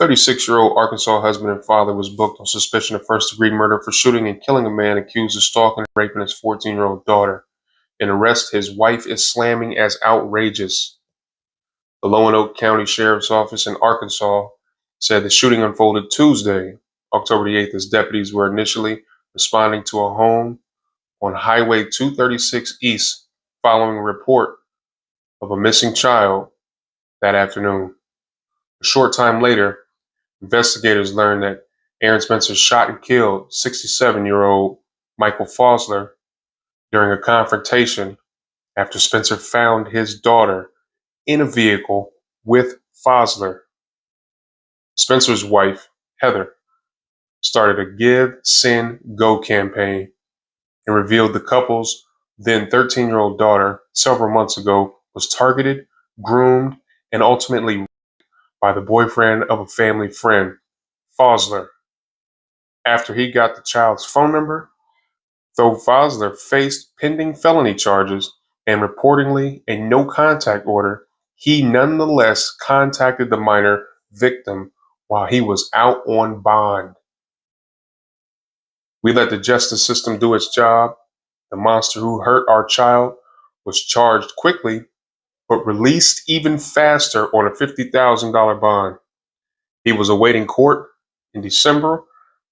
36-year-old Arkansas husband and father was booked on suspicion of first-degree murder for shooting and killing a man accused of stalking and raping his 14-year-old daughter. An arrest his wife is slamming as outrageous. The Lonoke County Sheriff's Office in Arkansas said the shooting unfolded Tuesday, October the 8th, as deputies were initially responding to a home on Highway 236 East following a report of a missing child that afternoon. A short time later, investigators learned that Aaron Spencer shot and killed 67-year-old Michael Fosler during a confrontation after Spencer found his daughter in a vehicle with Fosler. Spencer's wife, Heather, started a Give, Send, Go campaign and revealed the couple's then 13-year-old daughter several months ago was targeted, groomed, and ultimately raped by the boyfriend of a family friend, Fosler. After he got the child's phone number, though Fosler faced pending felony charges and reportedly a no-contact order, he nonetheless contacted the minor victim while he was out on bond. We let the justice system do its job. The monster who hurt our child was charged quickly, but released even faster on a $50,000 bond. He was awaiting court in December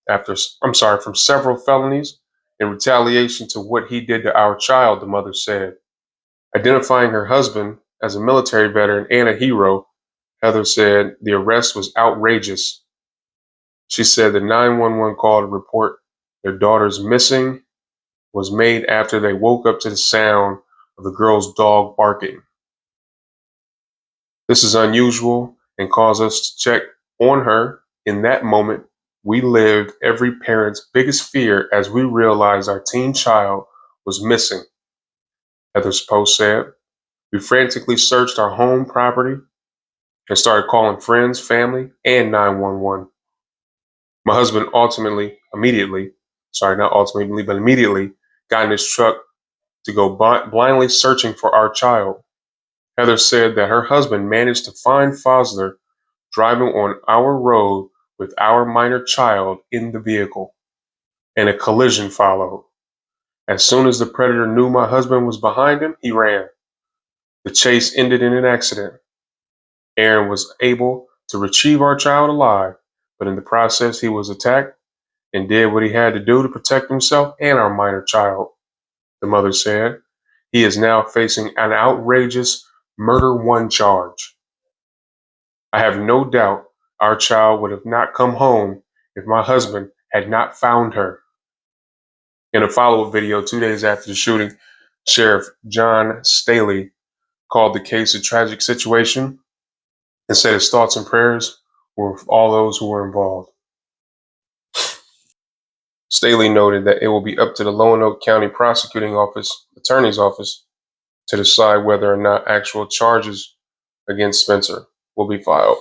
from several felonies in retaliation to what he did to our child, the mother said. Identifying her husband as a military veteran and a hero, Heather said the arrest was outrageous. She said the 911 call to report their daughter's missing was made after they woke up to the sound of the girl's dog barking. This is unusual and caused us to check on her. In that moment, we lived every parent's biggest fear as we realized our teen child was missing, Heather's post said. We frantically searched our home property and started calling friends, family, and 911. My husband immediately got in his truck to go blindly searching for our child. Heather said that her husband managed to find Fosler driving on our road with our minor child in the vehicle, and a collision followed. As soon as the predator knew my husband was behind him, he ran. The chase ended in an accident. Aaron was able to retrieve our child alive, but in the process he was attacked and did what he had to do to protect himself and our minor child, the mother said. He is now facing an outrageous murder one charge. I have no doubt our child would have not come home if my husband had not found her. In a follow-up video 2 days after the shooting, Sheriff John Staley called the case a tragic situation and said his thoughts and prayers were with all those who were involved. Staley noted that it will be up to the Lonoke County Attorney's Office to decide whether or not actual charges against Spencer will be filed.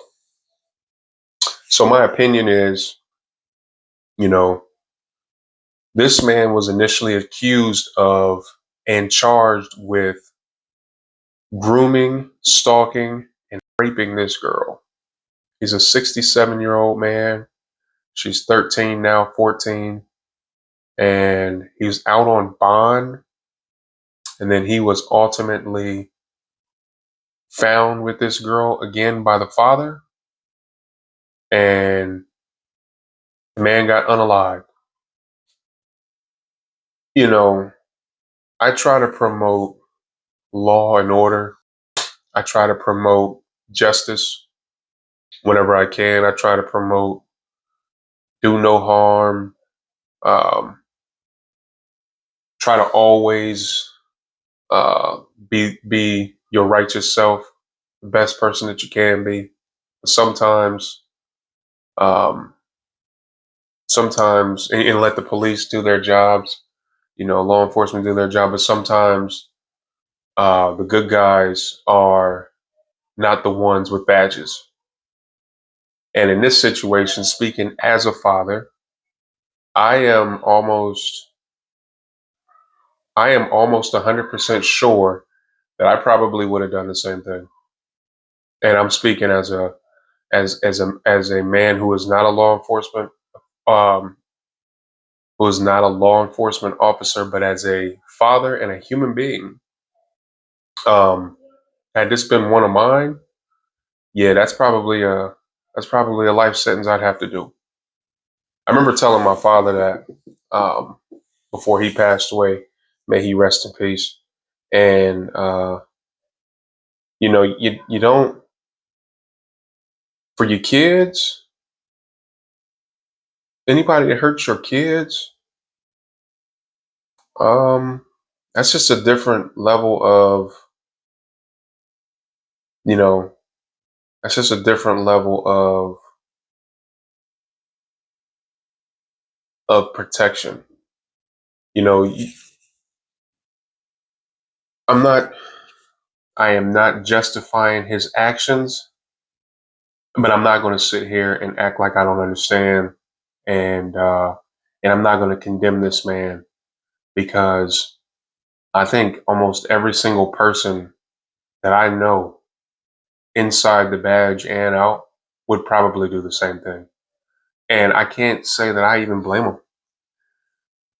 So my opinion is, this man was initially accused of and charged with grooming, stalking, and raping this girl. He's a 67-year-old man. She's 13 now, 14. And he was out on bond. And then he was ultimately found with this girl again by the father. And the man got unalived. I try to promote law and order. I try to promote justice whenever I can. I try to promote do no harm. Try to always be your righteous self, the best person that you can be. But sometimes, and let the police do their jobs. Law enforcement do their job. But sometimes the good guys are not the ones with badges. And in this situation, speaking as a father, I am almost 100% sure that I probably would have done the same thing. And I'm speaking as a as a man who is not a law enforcement um, who is not a law enforcement officer, but as a father and a human being. Um, had this been one of mine, yeah, that's probably a life sentence I'd have to do. I remember telling my father that before he passed away, may he rest in peace. And you don't, for your kids, anybody that hurts your kids, um, that's just a different level of, you know, that's just a different level of protection. You know, I'm not, I am not justifying his actions, but I'm not going to sit here and act like I don't understand, and uh, and I'm not going to condemn this man because I think almost every single person that I know inside the badge and out would probably do the same thing, and I can't say that I even blame him.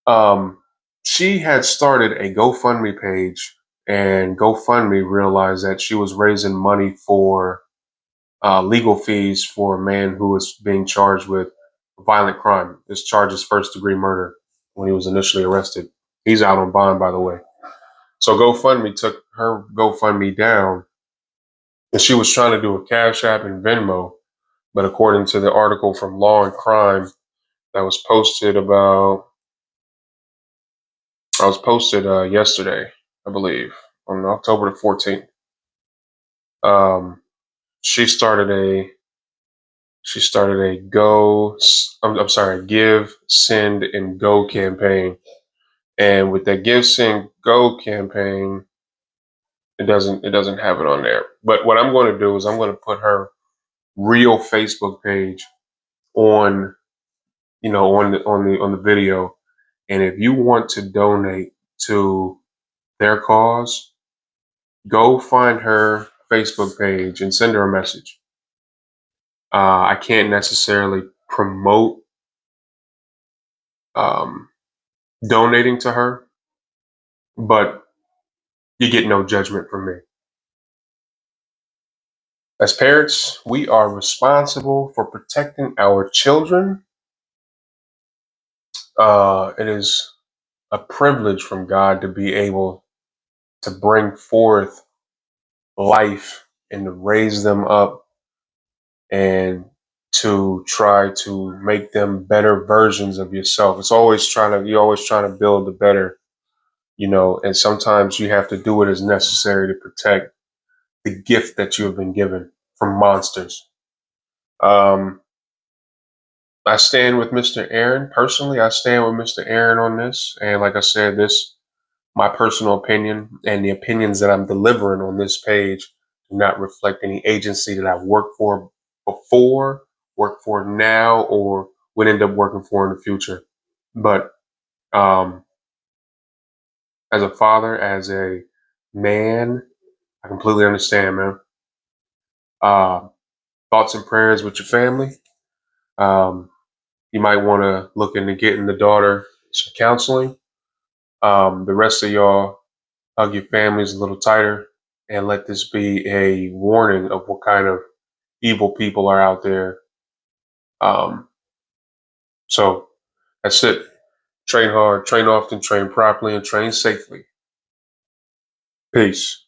Um, she had started a GoFundMe page, and GoFundMe realized that she was raising money for legal fees for a man who was being charged with violent crime. This charge is first degree murder when he was initially arrested. He's out on bond, by the way. So GoFundMe took her GoFundMe down, and she was trying to do a Cash App and Venmo. But according to the article from Law and Crime that was posted yesterday, I believe, on October the 14th, um, she started a I'm sorry, Give, Send, and Go campaign. And with that Give, Send, Go campaign, it doesn't have it on there. But what I'm going to do is I'm going to put her real Facebook page on, on the video. And if you want to donate to their cause, go find her Facebook page and send her a message. I can't necessarily promote um, donating to her, but you get no judgment from me. As parents, we are responsible for protecting our children. It is a privilege from God to be able to bring forth life and to raise them up and to try to make them better versions of yourself. You're always trying to build the better, and sometimes you have to do it as necessary to protect the gift that you have been given from monsters. Um, I stand with Mr. Aaron. Personally, I stand with Mr. Aaron on this. And like I said, this, my personal opinion and the opinions that I'm delivering on this page do not reflect any agency that I've worked for before, work for now, or would end up working for in the future. But um, as a father, as a man, I completely understand, man. Uh, Thoughts and prayers with your family. Um, you might want to look into getting the daughter some counseling. The rest of y'all, hug your families a little tighter and let this be a warning of what kind of evil people are out there. Um, so that's it. Train hard, train often, train properly, and train safely. Peace.